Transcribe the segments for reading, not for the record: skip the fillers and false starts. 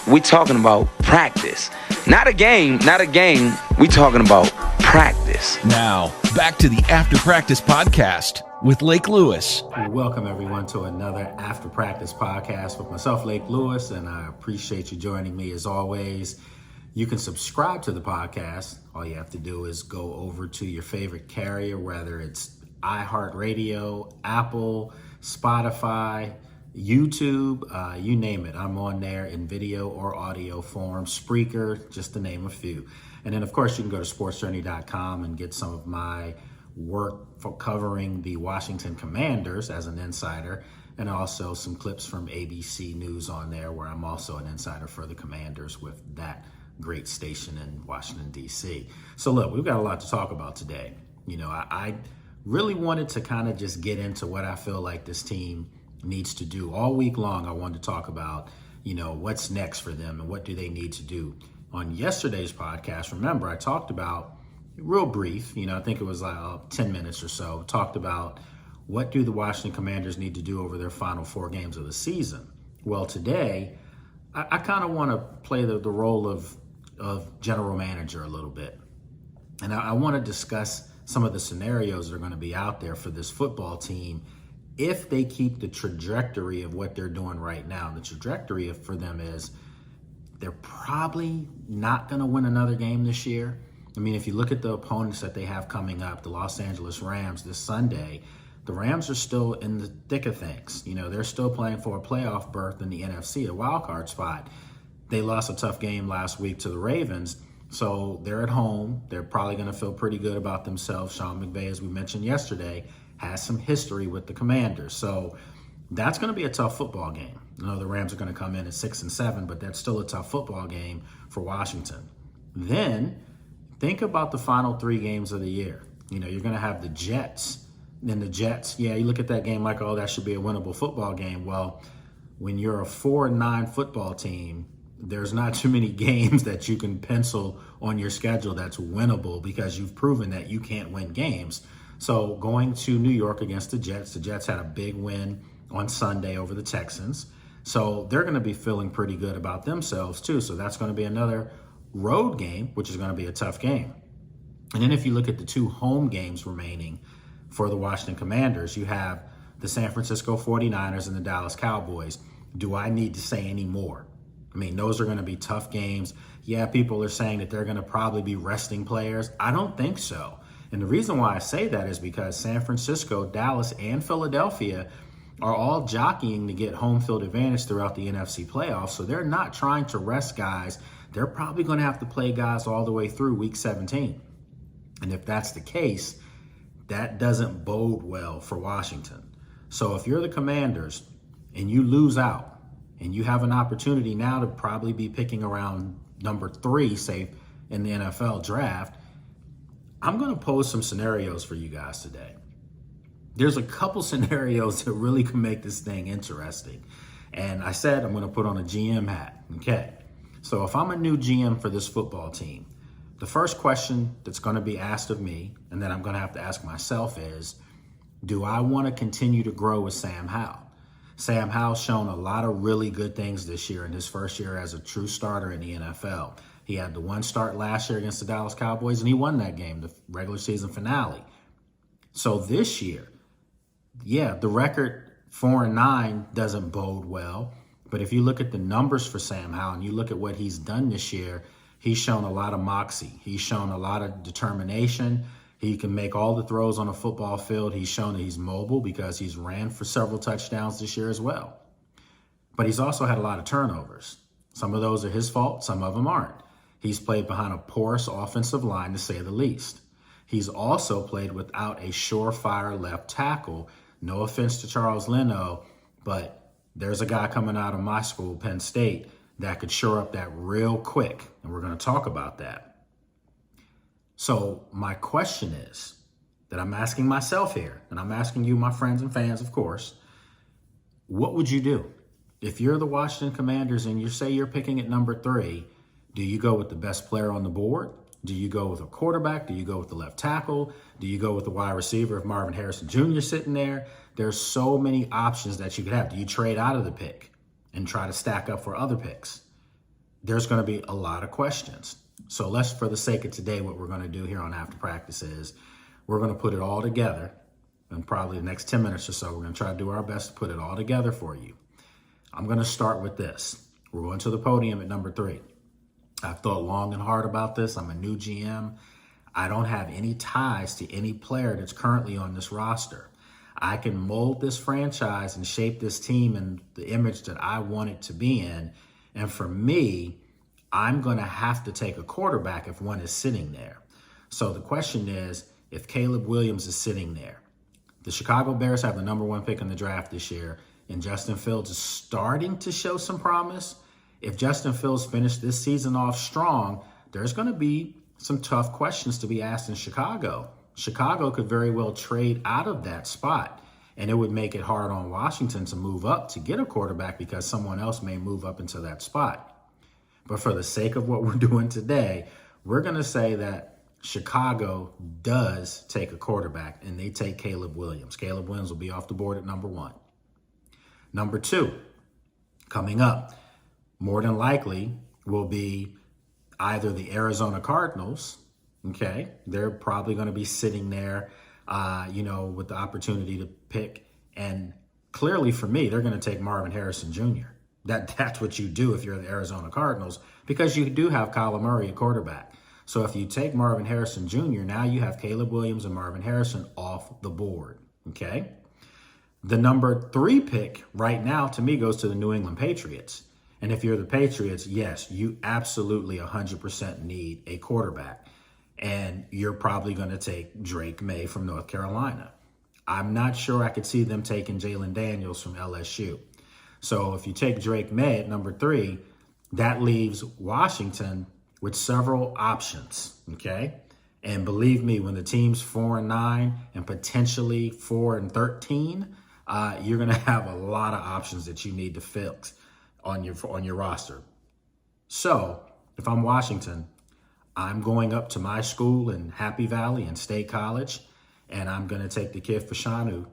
we talking about practice. Not a game. We talking about practice. Now, back to the After Practice Podcast with Lake Lewis. Welcome, everyone, to another After Practice Podcast with myself, Lake Lewis, and I appreciate you joining me as always. You can subscribe to the podcast. All you have to do is go over to your favorite carrier, whether it's iHeartRadio, Apple, Spotify, YouTube, you name it. I'm on there in video or audio form, Spreaker, just to name a few. And then, of course, you can go to sportsjourney.com and get some of my work for covering the Washington Commanders as an insider, and also some clips from ABC News on there, where I'm also an insider for the Commanders with that great station in Washington, D.C. So, look, we've got a lot to talk about today. You know, I really wanted to kind of just get into what I feel like this team needs to do. All week long, I wanted to talk about, you know, what's next for them and what do they need to do. On yesterday's podcast, remember, I talked about, real brief, you know, I think it was like 10 minutes or so, talked about what do the Washington Commanders need to do over their final 4 games of the season. Well, today, I kind of want to play the role of general manager a little bit. And I want to discuss some of the scenarios that are going to be out there for this football team if they keep the trajectory of what they're doing right now. The trajectory for them is they're probably not going to win another game this year. I mean, if you look at the opponents that they have coming up, the Los Angeles Rams this Sunday, the Rams are still in the thick of things. You know, they're still playing for a playoff berth in the NFC, a wild card spot. They lost a tough game last week to the Ravens, so they're at home. They're probably going to feel pretty good about themselves. Sean McVay, as we mentioned yesterday, has some history with the Commanders. So that's going to be a tough football game. I know the Rams are going to come in at 6-7, but that's still a tough football game for Washington. Then think about the final 3 games of the year. You know, you're going to have the Jets. Then the Jets, yeah, you look at that game like, oh, that should be a winnable football game. Well, when you're a 4-9 football team, there's not too many games that you can pencil on your schedule that's winnable, because you've proven that you can't win games. So going to New York against the Jets had a big win on Sunday over the Texans. So they're going to be feeling pretty good about themselves too. So that's going to be another road game, which is going to be a tough game. And then if you look at the 2 home games remaining for the Washington Commanders, you have the San Francisco 49ers and the Dallas Cowboys. Do I need to say any more? I mean, those are going to be tough games. Yeah, people are saying that they're going to probably be resting players. I don't think so. And the reason why I say that is because San Francisco, Dallas, and Philadelphia are all jockeying to get home field advantage throughout the NFC playoffs. So they're not trying to rest guys. They're probably going to have to play guys all the way through week 17. And if that's the case, that doesn't bode well for Washington. So if you're the Commanders and you lose out and you have an opportunity now to probably be picking around number 3, say, in the NFL draft, I'm going to pose some scenarios for you guys today. There's a couple scenarios that really can make this thing interesting. And I said I'm going to put on a GM hat. Okay. So if I'm a new GM for this football team, the first question that's going to be asked of me, and that I'm going to have to ask myself, is, do I want to continue to grow with Sam Howell? Sam Howell's shown a lot of really good things this year in his first year as a true starter in the NFL. He had the 1 start last year against the Dallas Cowboys, and he won that game, the regular season finale. So this year, yeah, the record 4-9 doesn't bode well. But if you look at the numbers for Sam Howell and you look at what he's done this year, he's shown a lot of moxie. He's shown a lot of determination. He can make all the throws on a football field. He's shown that he's mobile because he's ran for several touchdowns this year as well. But he's also had a lot of turnovers. Some of those are his fault. Some of them aren't. He's played behind a porous offensive line, to say the least. He's also played without a surefire left tackle. No offense to Charles Leno, but there's a guy coming out of my school, Penn State, that could shore up that real quick, and we're going to talk about that. So my question is, that I'm asking myself here, and I'm asking you, my friends and fans, of course, what would you do? If you're the Washington Commanders and you say you're picking at number 3, do you go with the best player on the board? Do you go with a quarterback? Do you go with the left tackle? Do you go with the wide receiver if Marvin Harrison Jr. is sitting there? There's so many options that you could have. Do you trade out of the pick and try to stack up for other picks? there's going to be a lot of questions. So let's, for the sake of today, what we're going to do here on After Practice is we're going to put it all together. And probably the next 10 minutes or so, we're going to try to do our best to put it all together for you. I'm going to start with this. We're going to the podium at number 3. I've thought long and hard about this. I'm a new GM. I don't have any ties to any player that's currently on this roster. I can mold this franchise and shape this team in the image that I want it to be in. And for me, I'm going to have to take a quarterback if one is sitting there. So the question is, if Caleb Williams is sitting there, the Chicago Bears have the number 1 pick in the draft this year, and Justin Fields is starting to show some promise. If Justin Fields finished this season off strong, there's going to be some tough questions to be asked in Chicago. Chicago could very well trade out of that spot, and it would make it hard on Washington to move up to get a quarterback because someone else may move up into that spot. But for the sake of what we're doing today, we're going to say that Chicago does take a quarterback, and they take Caleb Williams. Caleb Williams will be off the board at number 1. Number 2, coming up, more than likely will be either the Arizona Cardinals. Okay, they're probably going to be sitting there, with the opportunity to pick. And clearly for me, they're going to take Marvin Harrison Jr. That's what you do if you're the Arizona Cardinals, because you do have Kyler Murray at quarterback. So if you take Marvin Harrison Jr., now you have Caleb Williams and Marvin Harrison off the board. Okay. The number 3 pick right now to me goes to the New England Patriots. And if you're the Patriots, yes, you absolutely 100% need a quarterback. And you're probably going to take Drake May from North Carolina. I'm not sure I could see them taking Jalen Daniels from LSU. So if you take Drake May at number 3, that leaves Washington with several options, okay? And believe me, when the team's 4-9 and potentially 4-13, you're going to have a lot of options that you need to fix on your roster. So if I'm Washington, I'm going up to my school in Happy Valley and State College, and I'm going to take the kid Fashanu,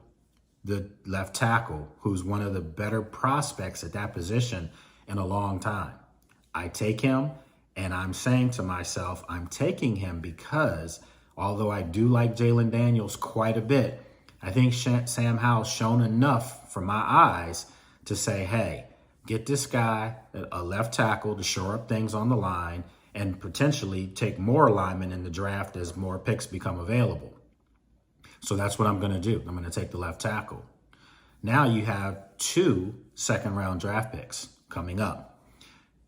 the left tackle, who's one of the better prospects at that position in a long time. I take him, and I'm saying to myself, I'm taking him because although I do like Jalen Daniels quite a bit, I think Sam Howell's shown enough for my eyes to say, hey, get this guy a left tackle to shore up things on the line and potentially take more linemen in the draft as more picks become available. So that's what I'm going to do. I'm going to take the left tackle. Now you have 2 second-round draft picks coming up.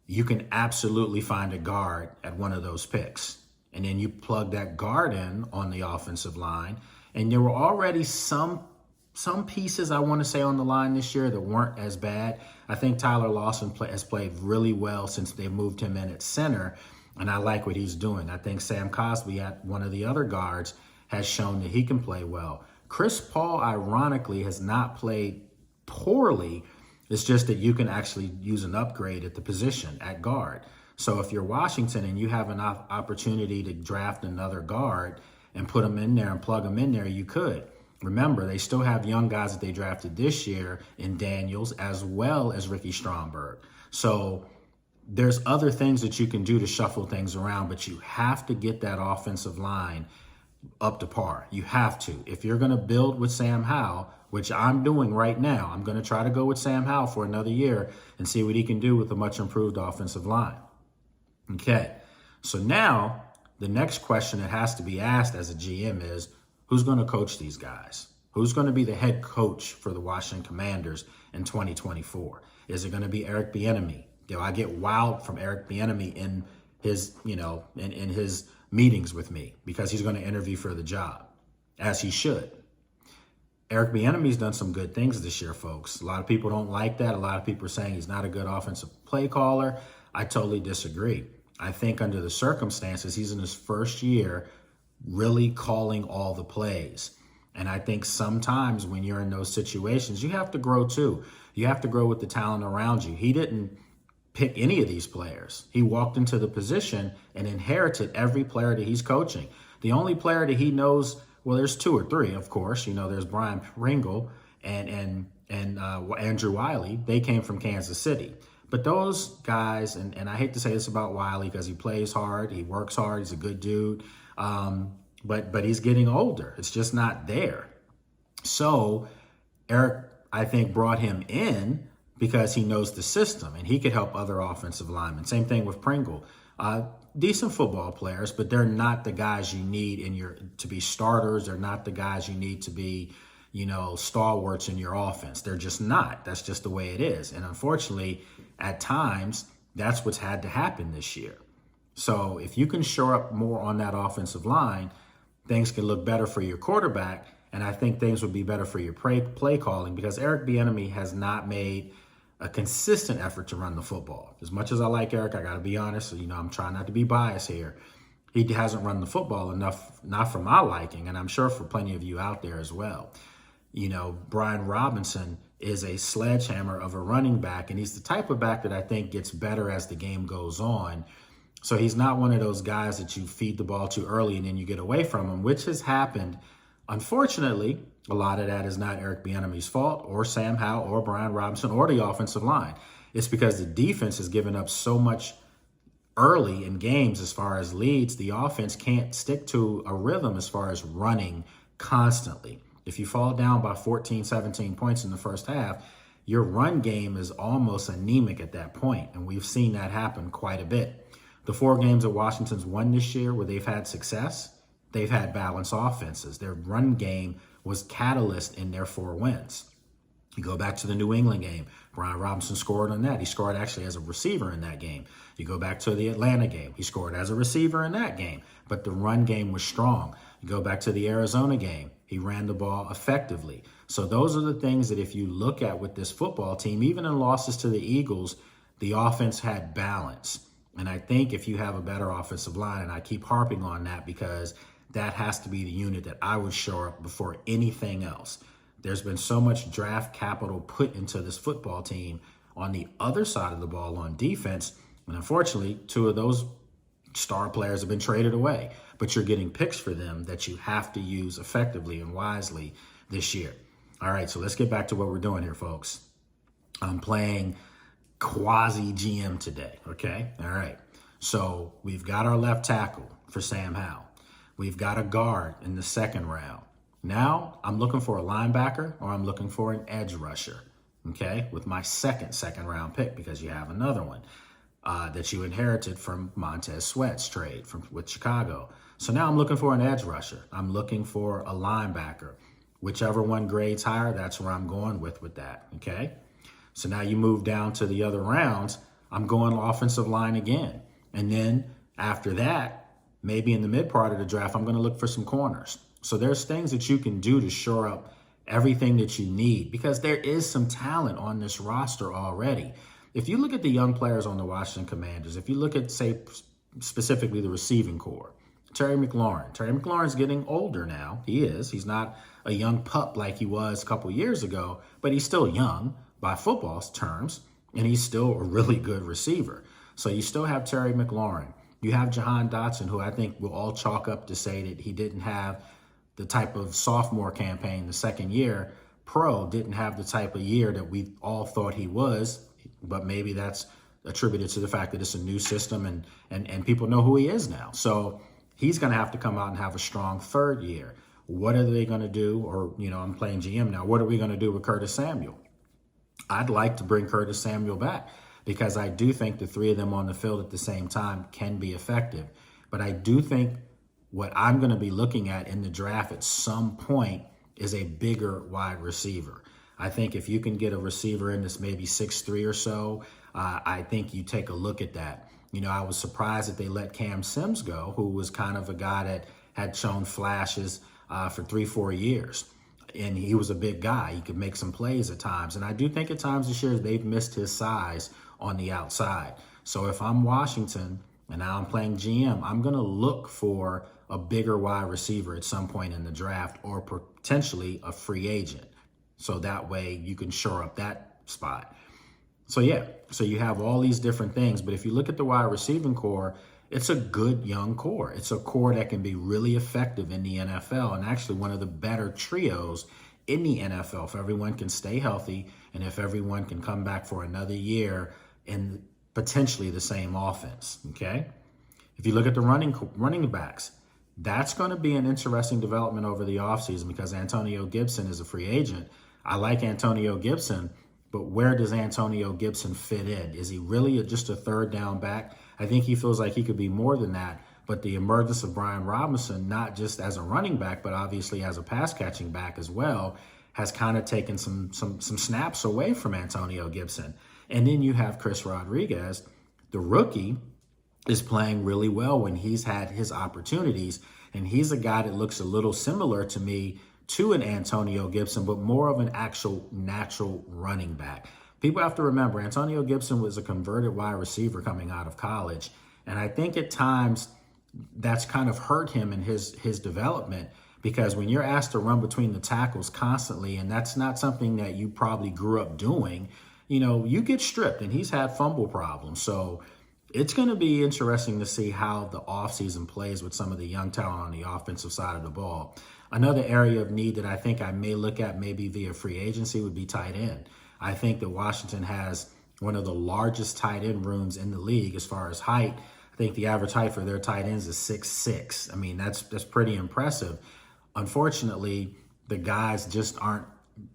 You can absolutely find a guard at one of those picks. And then you plug that guard in on the offensive line. And there were already some pieces, I want to say, on the line this year that weren't as bad. I think Tyler Lawson has played really well since they moved him in at center. And I like what he's doing. I think Sam Cosby, at one of the other guards, has shown that he can play well. Chris Paul, ironically, has not played poorly. It's just that you can actually use an upgrade at the position at guard. So if you're Washington and you have an opportunity to draft another guard and put them in there and plug them in there, you could. Remember, they still have young guys that they drafted this year in Daniels as well as Ricky Stromberg. So there's other things that you can do to shuffle things around, but you have to get that offensive line up to par. You have to. If you're going to build with Sam Howell, which I'm doing right now, I'm going to try to go with Sam Howell for another year and see what he can do with a much improved offensive line. Okay, so now the next question that has to be asked as a GM is, who's going to coach these guys? Who's going to be the head coach for the Washington Commanders in 2024? Is it going to be Eric Bieniemy? Do I get wowed from Eric Bieniemy in his, in his meetings with me because he's going to interview for the job, as he should. Eric Bieniemy's done some good things this year, folks. A lot of people don't like that. A lot of people are saying he's not a good offensive play caller. I totally disagree. I think under the circumstances, he's in his first year really calling all the plays. And I think sometimes when you're in those situations, you have to grow too. You have to grow with the talent around you. He didn't pick any of these players. He walked into the position and inherited every player that he's coaching. The only player that he knows, well, there's 2 or 3, of course. There's Brian Pringle and Andrew Wiley. They came from Kansas City. But those guys, and I hate to say this about Wiley because he plays hard, he works hard, he's a good dude, but he's getting older. It's just not there. So Eric, I think, brought him in because he knows the system and he could help other offensive linemen. Same thing with Pringle. Decent football players, but they're not the guys you need to be starters. They're not the guys you need to be, stalwarts in your offense. They're just not. That's just the way it is. And unfortunately, at times, that's what's had to happen this year. So if you can shore up more on that offensive line, things can look better for your quarterback. And I think things would be better for your play calling because Eric Bieniemy has not made a consistent effort to run the football. As much as I like Eric, I got to be honest, I'm trying not to be biased here. He hasn't run the football enough, not for my liking, and I'm sure for plenty of you out there as well. Brian Robinson is a sledgehammer of a running back, and he's the type of back that I think gets better as the game goes on. So he's not one of those guys that you feed the ball too early and then you get away from him, which has happened. Unfortunately, a lot of that is not Eric Bieniemy's fault or Sam Howell or Brian Robinson or the offensive line. It's because the defense has given up so much early in games as far as leads. The offense can't stick to a rhythm as far as running constantly. If you fall down by 14, 17 points in the first half, your run game is almost anemic at that point, and we've seen that happen quite a bit. The 4 games that Washington's won this year where they've had success, they've had balanced offenses. Their run game was catalyst in their 4 wins. You go back to the New England game. Brian Robinson scored on that. He scored actually as a receiver in that game. You go back to the Atlanta game. He scored as a receiver in that game, but the run game was strong. You go back to the Arizona game. He ran the ball effectively. So those are the things that if you look at with this football team, even in losses to the Eagles, the offense had balance. And I think if you have a better offensive line, and I keep harping on that because that has to be the unit that I would shore up before anything else. There's been so much draft capital put into this football team on the other side of the ball on defense. And unfortunately, 2 of those star players have been traded away. But you're getting picks for them that you have to use effectively and wisely this year. All right, so let's get back to what we're doing here, folks. I'm playing quasi GM today, okay? All right, so we've got our left tackle for Sam Howell. We've got a guard in the 2nd round. Now I'm looking for a linebacker or I'm looking for an edge rusher, okay, with my second round pick because you have another one that you inherited from Montez Sweat's trade with Chicago. So now I'm looking for an edge rusher. I'm looking for a linebacker. Whichever one grades higher, that's where I'm going with that, okay? So now you move down to the other rounds, I'm going offensive line again. And then after that, maybe in the mid part of the draft, I'm going to look for some corners. So there's things that you can do to shore up everything that you need because there is some talent on this roster already. If you look at the young players on the Washington Commanders, if you look at, say, specifically the receiving core, Terry McLaurin's getting older now. He is. He's not a young pup like he was a couple years ago, but he's still young by football's terms, and he's still a really good receiver. So you still have Terry McLaurin. You have Jahan Dotson, who I think we'll all chalk up to say that he didn't have the type of sophomore campaign the second year. Didn't have the type of year that we all thought he was, but maybe that's attributed to the fact that it's a new system and people know who he is now. So he's going to have to come out and have a strong 3rd year. What are they going to do? Or, I'm playing GM now. What are we going to do with Curtis Samuel? I'd like to bring Curtis Samuel back because I do think the 3 of them on the field at the same time can be effective. But I do think what I'm going to be looking at in the draft at some point is a bigger wide receiver. I think if you can get a receiver in this maybe 6'3" or so, I think you take a look at that. I was surprised that they let Cam Sims go, who was kind of a guy that had shown flashes for 3-4 years. And he was a big guy. He could make some plays at times. And I do think at times this year they've missed his size on the outside. So if I'm Washington and now I'm playing GM, I'm going to look for a bigger wide receiver at some point in the draft or potentially a free agent. So that way you can shore up that spot. So you have all these different things. But if you look at the wide receiving core, it's a good young core. It's a core that can be really effective in the NFL and actually one of the better trios in the NFL if everyone can stay healthy and if everyone can come back for another year in potentially the same offense, okay? If you look at the running backs, that's going to be an interesting development over the offseason because Antonio Gibson is a free agent. I like Antonio Gibson, but where does Antonio Gibson fit in? Is he really just a third down back? I think he feels like he could be more than that. But the emergence of Brian Robinson, not just as a running back, but obviously as a pass catching back as well, has kind of taken some snaps away from Antonio Gibson. And then you have Chris Rodriguez, the rookie, is playing really well when he's had his opportunities. And he's a guy that looks a little similar to me to an Antonio Gibson, but more of an actual natural running back. People have to remember, Antonio Gibson was a converted wide receiver coming out of college. And I think at times that's kind of hurt him in his development, because when you're asked to run between the tackles constantly, and that's not something that you probably grew up doing, you get stripped, and he's had fumble problems. So it's going to be interesting to see how the offseason plays with some of the young talent on the offensive side of the ball. Another area of need that I think I may look at maybe via free agency would be tight end. I think that Washington has one of the largest tight end rooms in the league as far as height. I think the average height for their tight ends is 6'6". I mean, that's pretty impressive. Unfortunately, the guys just aren't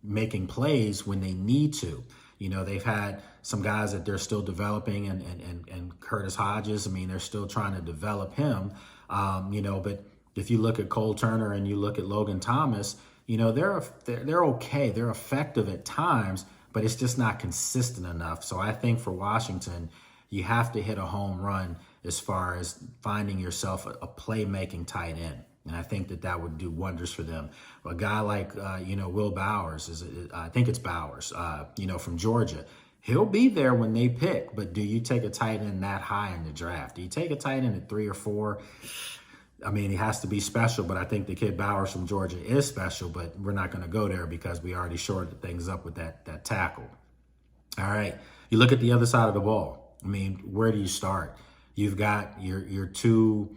making plays when they need to. They've had some guys that they're still developing, and Curtis Hodges, I mean, they're still trying to develop him, but if you look at Cole Turner and you look at Logan Thomas, they're okay. They're effective at times, but it's just not consistent enough. So I think for Washington, you have to hit a home run as far as finding yourself a playmaking tight end. And I think that would do wonders for them. A guy like, Will Bowers, I think it's Bowers, from Georgia. He'll be there when they pick, but do you take a tight end that high in the draft? Do you take a tight end at 3 or 4? I mean, he has to be special, but I think the kid Bowers from Georgia is special, but we're not going to go there because we already shored things up with that tackle. All right. You look at the other side of the ball. I mean, where do you start? You've got your two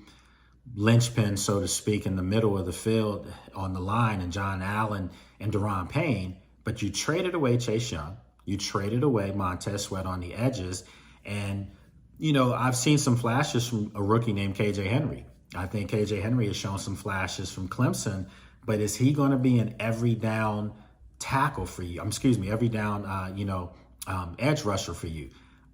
linchpins, so to speak, in the middle of the field on the line, and John Allen and Daron Payne, but you traded away Chase Young. You traded away Montez Sweat on the edges. And, I've seen some flashes from a rookie named KJ Henry. I think KJ Henry has shown some flashes from Clemson, but is he going to be an every down tackle for you? Every down, edge rusher for you?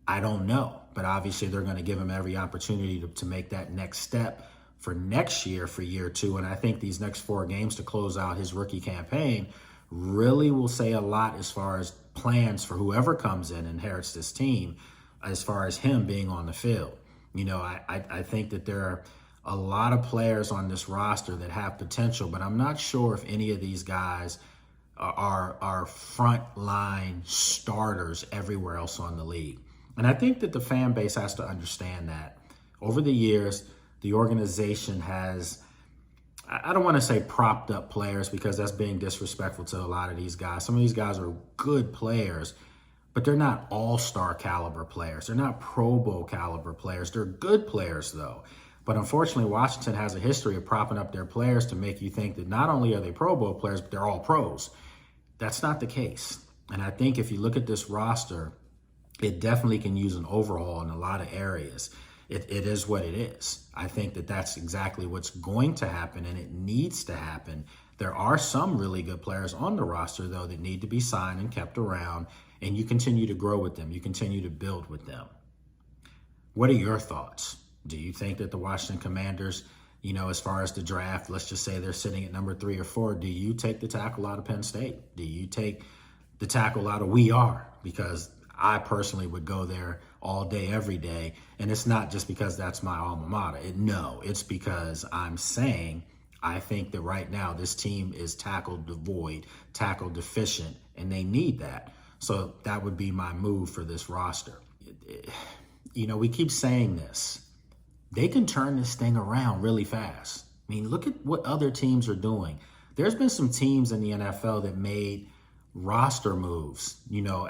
I don't know, but obviously they're going to give him every opportunity to make that next step for next year, for year 2. And I think these next 4 games to close out his rookie campaign really will say a lot as far as plans for whoever comes in and inherits this team, as far as him being on the field. I think that there are a lot of players on this roster that have potential, but I'm not sure if any of these guys are frontline starters everywhere else on the league. And I think that the fan base has to understand that. Over the years, the organization has, I don't want to say propped up players because that's being disrespectful to a lot of these guys. Some of these guys are good players, but they're not all-star caliber players. They're not Pro Bowl caliber players. They're good players, though. But unfortunately, Washington has a history of propping up their players to make you think that not only are they Pro Bowl players, but they're all pros. That's not the case. And I think if you look at this roster, it definitely can use an overhaul in a lot of areas. It is what it is. I think that that's exactly what's going to happen, and it needs to happen. There are some really good players on the roster, though, that need to be signed and kept around, and you continue to grow with them. You continue to build with them. What are your thoughts? Do you think that the Washington Commanders, as far as the draft, let's just say they're sitting at number 3 or 4, do you take the tackle out of Penn State? Do you take the tackle out of We Are? Because I personally would go there all day, every day. And it's not just because that's my alma mater. It's because I'm saying I think that right now this team is tackle devoid, tackle deficient, and they need that. So that would be my move for this roster. We keep saying this. They can turn this thing around really fast. I mean, look at what other teams are doing. There's been some teams in the NFL that made roster moves,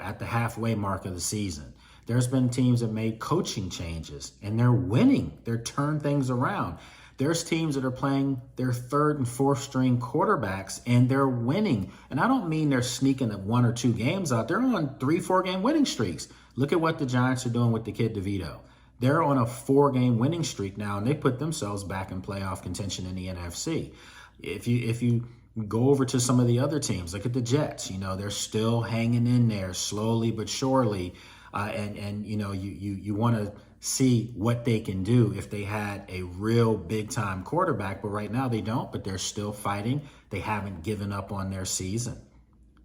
at the halfway mark of the season. There's been teams that made coaching changes, and they're winning. They're turned things around. There's teams that are playing their 3rd and 4th string quarterbacks, and they're winning. And I don't mean they're sneaking 1 or 2 games out. They're on 3-4 game winning streaks. Look at what the Giants are doing with the kid DeVito. They're on a 4-game winning streak now, and they put themselves back in playoff contention in the NFC. If you go over to some of the other teams, look at the Jets. They're still hanging in there slowly but surely, and you want to see what they can do if they had a real big-time quarterback. But right now they don't, but they're still fighting. They haven't given up on their season.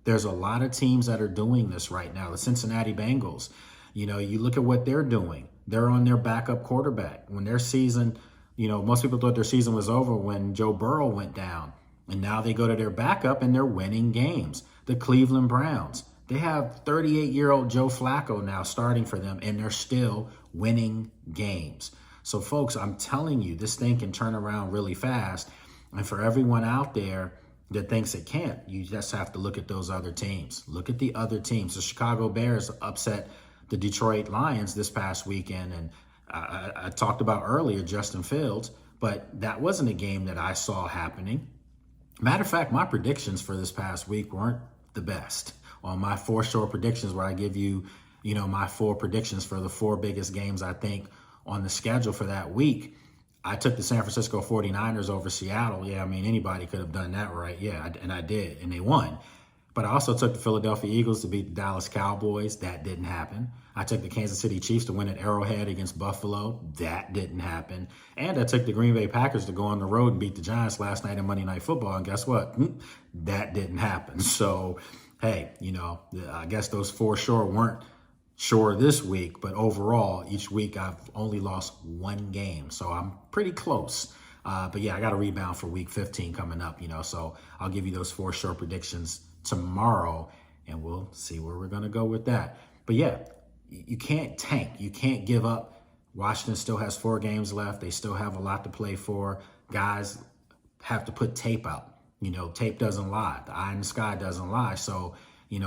There's a lot of teams that are doing this right now. The Cincinnati Bengals, you look at what they're doing. They're on their backup quarterback. When their season, most people thought their season was over when Joe Burrow went down. And now they go to their backup and they're winning games. The Cleveland Browns, they have 38-year-old Joe Flacco now starting for them, and they're still winning games. So, folks, I'm telling you, this thing can turn around really fast. And for everyone out there that thinks it can't, you just have to look at those other teams. Look at the other teams. The Chicago Bears upset the Detroit Lions this past weekend. And I talked about earlier Justin Fields, but that wasn't a game that I saw happening. Matter of fact, my predictions for this past week weren't the best. On my 4 short predictions, where I give you, my 4 predictions for the 4 biggest games I think on the schedule for that week, I took the San Francisco 49ers over Seattle. Yeah, I mean, anybody could have done that, right? Yeah, and I did, and they won. But I also took the Philadelphia Eagles to beat the Dallas Cowboys. That didn't happen. I took the Kansas City Chiefs to win at Arrowhead against Buffalo. That didn't happen. And I took the Green Bay Packers to go on the road and beat the Giants last night in Monday Night Football. And guess what? That didn't happen. So, hey, I guess those 4 short weren't sure this week. But overall, each week I've only lost 1 game. So I'm pretty close. But yeah, I got a rebound for week 15 coming up, So I'll give you those 4 short predictions tomorrow, and we'll see where we're going to go with that. But yeah, you can't tank. You can't give up. Washington still has 4 games left. They still have a lot to play for. Guys have to put tape out. Tape doesn't lie. The eye in the sky doesn't lie. So,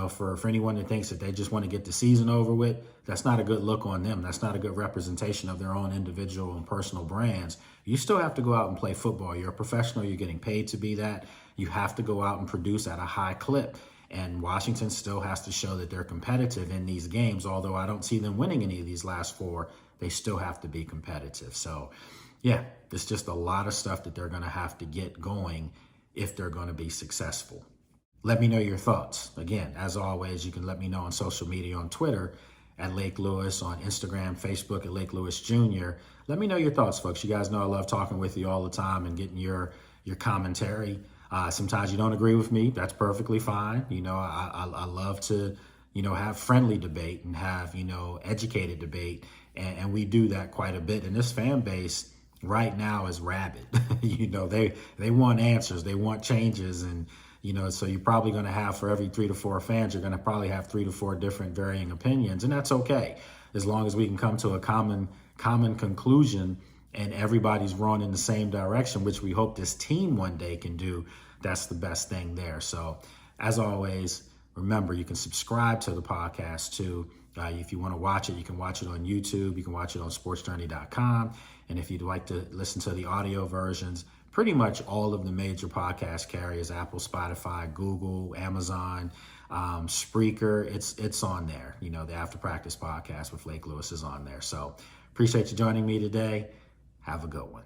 for anyone that thinks that they just want to get the season over with, that's not a good look on them. That's not a good representation of their own individual and personal brands. You still have to go out and play football. You're a professional. You're getting paid to be that. You have to go out and produce at a high clip. And Washington still has to show that they're competitive in these games. Although I don't see them winning any of these last 4, they still have to be competitive. So, yeah, there's just a lot of stuff that they're going to have to get going if they're going to be successful. Let me know your thoughts. Again, as always, you can let me know on social media, on Twitter at Lake Lewis, on Instagram, Facebook at Lake Lewis Jr. Let me know your thoughts, folks. You guys know I love talking with you all the time and getting your commentary. Sometimes you don't agree with me. That's perfectly fine. I love to, have friendly debate and have, educated debate. And we do that quite a bit. And this fan base right now is rabid. They want answers. They want changes. And, so you're probably going to have, for every 3 to 4 fans, you're going to probably have 3 to 4 different varying opinions. And that's okay, as long as we can come to a common conclusion and everybody's rowing in the same direction, which we hope this team one day can do. That's the best thing there. So as always, remember, you can subscribe to the podcast too. If you want to watch it, you can watch it on YouTube. You can watch it on sportsjourney.com. And if you'd like to listen to the audio versions, pretty much all of the major podcast carriers, Apple, Spotify, Google, Amazon, Spreaker, it's on there. The After Practice podcast with Lake Lewis is on there. So appreciate you joining me today. Have a good one.